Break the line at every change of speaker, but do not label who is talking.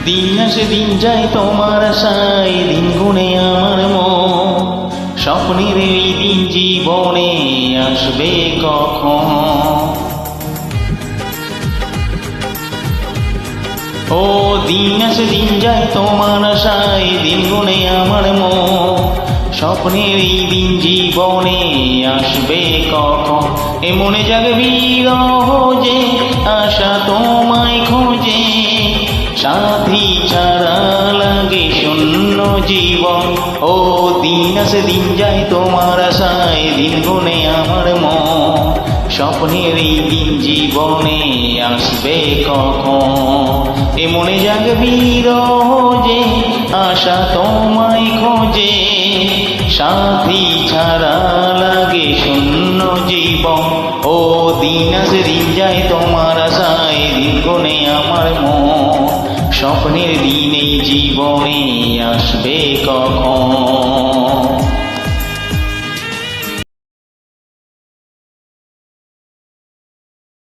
দিন আসে দিন যায় তোমার আশায়, দিন গুনে আমার মন। স্বপ্নের এই দিন জীবনে আসবে কখন? ও দিন আসে দিন যায় তোমার আশায়, দিন গুনে আমার মন। স্বপ্নের এই দিন জীবনে আসবে কখন? এ মনে জাগে বিরহ যে আশা তোমায় খোঁজে, সাথী ছাড়া লাগে শূন্য জীবন। ও দিন আসে দিন যায় তোমার আশায়, দিন গুনে আমার মন। স্বপ্নের এই দিন জীবনে আসবে কখন? এ মনে জাগে বিরহ যে আশা তোমায় খোঁজে, সাথী ছাড়া লাগে শূন্য জীবন। ও দিন আসে দিন যায় তোমার আশায়, দিন গুনে আমার মন। স্বপ্নের দিন এই জীবনে আসবে কখন?